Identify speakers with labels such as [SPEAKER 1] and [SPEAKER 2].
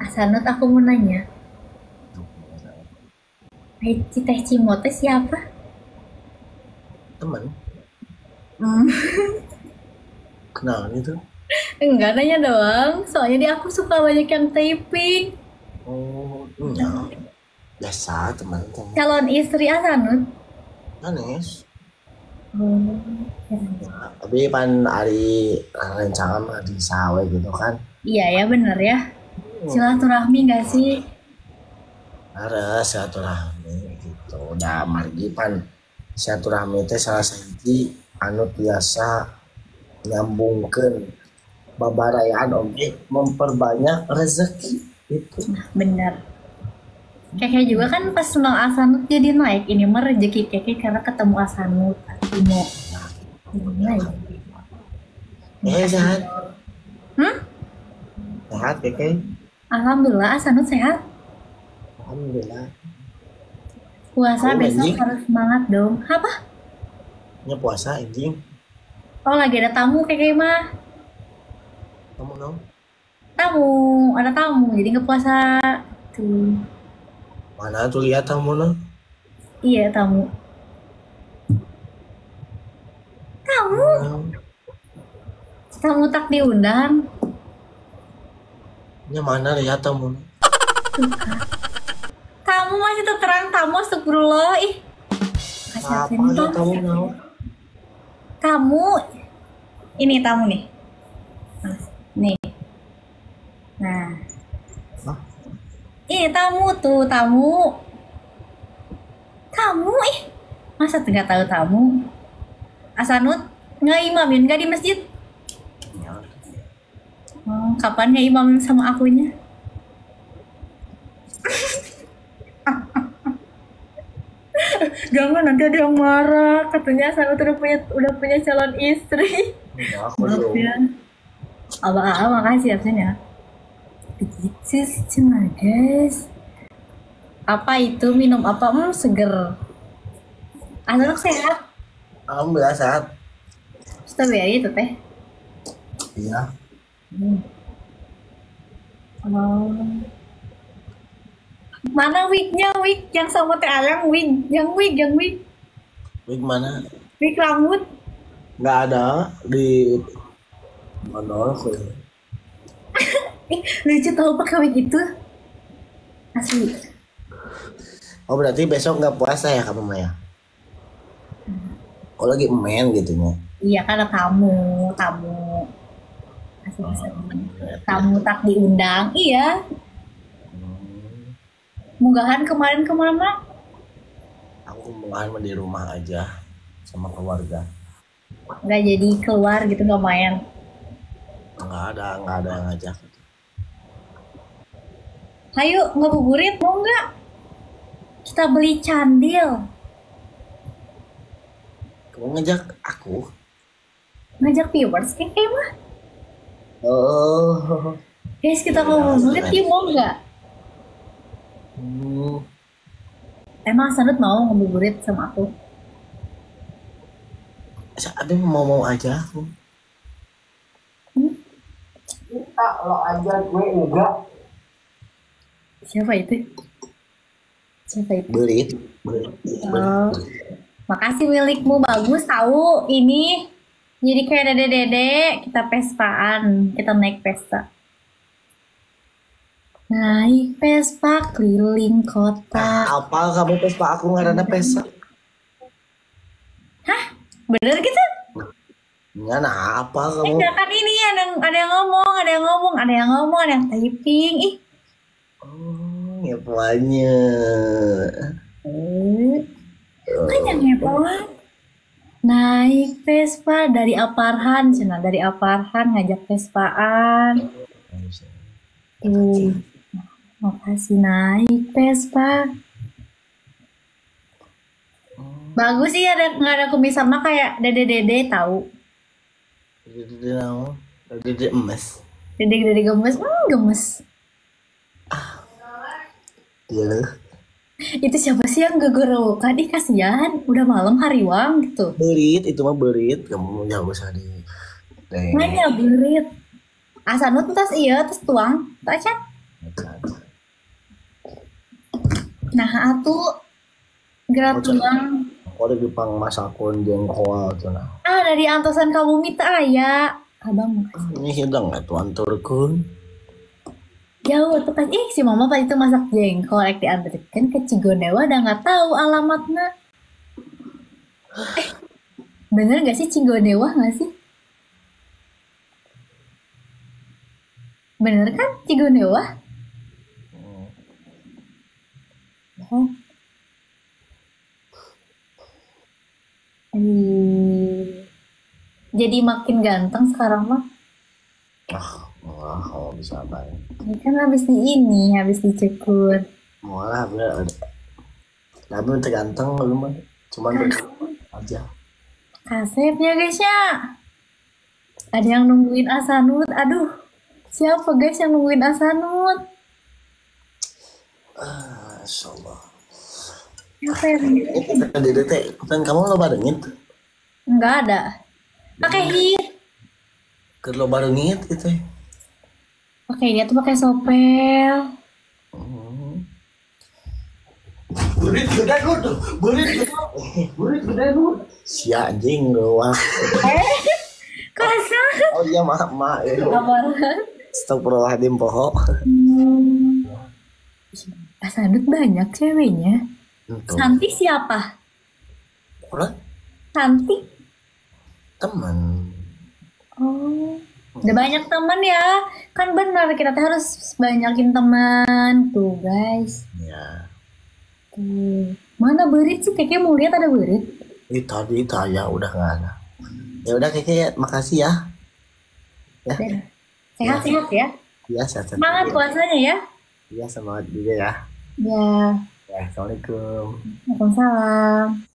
[SPEAKER 1] Asanut, aku mau nanya. Teh Cimot teh siapa?
[SPEAKER 2] Teman
[SPEAKER 1] Hmm.
[SPEAKER 2] kenal gitu.
[SPEAKER 1] Enggak, nanya doang. Soalnya di aku suka banyak yang typing.
[SPEAKER 2] Oh enggak, biasa teman kamu.
[SPEAKER 1] Calon istri Asanut.
[SPEAKER 2] Ganes
[SPEAKER 1] Oh,
[SPEAKER 2] tapi pan hari rencana mah di sawe gitu kan.
[SPEAKER 1] iya ya, bener ya.
[SPEAKER 2] Hmm,
[SPEAKER 1] Silaturahmi gak sih?
[SPEAKER 2] harus silaturahmi gitu udah margi pan silaturahmi teh salah satu anu biasa nyambungkan babarayaan objek memperbanyak rezeki itu.
[SPEAKER 1] Bener. Keke juga kan pas kenal Asanut jadi naik. Ini mah rezeki Keke karena ketemu Asanut. Timo.
[SPEAKER 2] Nah,
[SPEAKER 1] Gimana ya? Makasih.
[SPEAKER 2] sehat
[SPEAKER 1] Hmm?
[SPEAKER 2] sehat keke.
[SPEAKER 1] Alhamdulillah Asanut sehat.
[SPEAKER 2] Alhamdulillah.
[SPEAKER 1] Puasa
[SPEAKER 2] Kamu
[SPEAKER 1] besok
[SPEAKER 2] anjing
[SPEAKER 1] harus semangat dong. Apa?
[SPEAKER 2] nya puasa anjing.
[SPEAKER 1] Oh, lagi ada tamu Keke mah.
[SPEAKER 2] Kamu dong
[SPEAKER 1] Tamu, ada tamu jadi nggak puasa. Tuh.
[SPEAKER 2] mana tuh lihat kamu dong.
[SPEAKER 1] Iya, tamu. Kamu,
[SPEAKER 2] Hmm,
[SPEAKER 1] tamu tak diundang.
[SPEAKER 2] nya mana lihat kamu.
[SPEAKER 1] Kamu masih terang tamu, astagfirullah. Ih, kasih
[SPEAKER 2] Apa
[SPEAKER 1] ini
[SPEAKER 2] ya
[SPEAKER 1] toh.
[SPEAKER 2] kamu mau?
[SPEAKER 1] Kamu, ini tamu nih. Nih. Nah,
[SPEAKER 2] Hah?
[SPEAKER 1] ini tamu tuh, tamu. Kamu, masa nggak tahu tamu? Asanut, nggak imamin, nggak di masjid.
[SPEAKER 2] Ya,
[SPEAKER 1] Oh, kapan nggak imamin sama akunya? Jangan, nanti ada yang marah. Katanya Asanut udah punya calon istri.
[SPEAKER 2] enggak aku
[SPEAKER 1] Maaf
[SPEAKER 2] belum.
[SPEAKER 1] ya. Abang, makasih absennya. Begitu cuma guys. Apa itu minum apa? Seger. Asanut sehat.
[SPEAKER 2] Alhamdulillah sehat.
[SPEAKER 1] Strawberry itu teh.
[SPEAKER 2] Iya.
[SPEAKER 1] Hmm. Oh. Mana wignya, wig yang sama teh ayang, wig,
[SPEAKER 2] Wig mana?
[SPEAKER 1] wig rambut.
[SPEAKER 2] Nggak ada di mana aku ya.
[SPEAKER 1] Lucu tahu pakai wig itu. Asli.
[SPEAKER 2] Oh berarti besok nggak puasa ya kamu Maya? Oh lagi main gitu ya.
[SPEAKER 1] Iya kan ada tamu, tamu. Asli, asli. Tamu tak diundang. Iya. Munggahan kemarin kemana?
[SPEAKER 2] Aku mau di rumah aja sama keluarga.
[SPEAKER 1] Nggak jadi keluar gitu, nggak main.
[SPEAKER 2] Nggak ada yang ngajak.
[SPEAKER 1] Ayo ngabuburit mau nggak? Kita beli candil.
[SPEAKER 2] Kamu ngajak aku?
[SPEAKER 1] Ngajak viewers kayak mah.
[SPEAKER 2] Oh.
[SPEAKER 1] Guys, kita
[SPEAKER 2] Ya,
[SPEAKER 1] ngabuburit
[SPEAKER 2] keren.
[SPEAKER 1] yuk, mau nggak?
[SPEAKER 2] Hmm.
[SPEAKER 1] Emang Sanut mau ngabuburit sama aku?
[SPEAKER 2] Tapi mau aja aku.
[SPEAKER 1] Hmm?
[SPEAKER 2] Kita lo aja gue enggak.
[SPEAKER 1] Siapa itu? Siapa itu?
[SPEAKER 2] Belit, belit,
[SPEAKER 1] Oh,
[SPEAKER 2] belit.
[SPEAKER 1] makasih, milikmu bagus tahu ini. Jadi kayak dede-dede, kita pespaan, kita naik pesta. Naik Vespa keliling kota.
[SPEAKER 2] Apa kamu Vespa aku ngarana Vespa?
[SPEAKER 1] Bener gitu?
[SPEAKER 2] Nggak apa kamu?
[SPEAKER 1] Enggak kan, ini ada yang ngomong, ada yang typing. Ih,
[SPEAKER 2] Oh, ya puanya.
[SPEAKER 1] kan yang ngepoan. Naik Vespa dari Aparhan, cina dari Aparhan ngajak Vespaan. Makasih naik Vespa. Bagus sih, ada nggak ada kumis sama kayak dede-dede tahu.
[SPEAKER 2] Dede naon? Dede emas.
[SPEAKER 1] Dede-dede gemes, gemes.
[SPEAKER 2] Iya loh.
[SPEAKER 1] Itu siapa sih yang gegorowokan? Ih, kasihan, udah malam hariwang gitu.
[SPEAKER 2] Berit itu mah berit. Kamu nggak usah di.
[SPEAKER 1] Nanya berit. Asanut tas iya, tas tuang, tak acan. Nah, atuh
[SPEAKER 2] Oh, cek.
[SPEAKER 1] gratulang.
[SPEAKER 2] Oh, di Jepang masakun jengkol tuh nah.
[SPEAKER 1] Ah, dari antosan kamu minta aya. Abang makasih.
[SPEAKER 2] Ini hidang ya tuan turkun.
[SPEAKER 1] Jauh tuh kan, si mama pas itu masak jengkol, rek diantarkan ke Cigonewa, udah nggak tahu alamatnya. Bener gak sih Cigonewa nggak sih? Bener kan Cigonewa? Hah? Jadi makin ganteng sekarang mah.
[SPEAKER 2] Wah, kalau bisa baik.
[SPEAKER 1] Ini kan habis di ini, habis dicukur.
[SPEAKER 2] Malah bener. Tapi terganteng lu mah. Cuman berkat aja.
[SPEAKER 1] Kasepnya guys ya. Ada yang nungguin Asanut. Aduh, siapa guys yang nungguin Asanut?
[SPEAKER 2] Insyaallah.
[SPEAKER 1] Siapa yang
[SPEAKER 2] Tadi teh, kan kamu lo barengin tuh.
[SPEAKER 1] Nggak ada. Pakai hit.
[SPEAKER 2] Ke lo barengin gitu.
[SPEAKER 1] Pakai dia tuh pakai sopel.
[SPEAKER 2] Burit gede lu tuh. Burit gede lu. Si anjing lu wah.
[SPEAKER 1] Kasar.
[SPEAKER 2] Oh iya maaf ya.
[SPEAKER 1] Kabar.
[SPEAKER 2] Astagfirullahaladzim poho.
[SPEAKER 1] Asanut banyak ceweknya.
[SPEAKER 2] Itu.
[SPEAKER 1] Santi siapa?
[SPEAKER 2] Kurang
[SPEAKER 1] Santi.
[SPEAKER 2] teman.
[SPEAKER 1] Oh. Udah banyak teman ya. Kan benar kita tuh harus banyakin teman tuh guys.
[SPEAKER 2] Ya.
[SPEAKER 1] Tuh. Mana berit sih? Kayaknya mau lihat ada berit.
[SPEAKER 2] Ini tadi ya udah nggak ada. Ya udah kayaknya makasih ya. Ya.
[SPEAKER 1] Sehat-sehat ya.
[SPEAKER 2] Ya sehat.
[SPEAKER 1] Semangat puasanya ya.
[SPEAKER 2] Ya semangat juga ya.
[SPEAKER 1] Ya.
[SPEAKER 2] Ya, assalamualaikum.
[SPEAKER 1] Waalaikumsalam.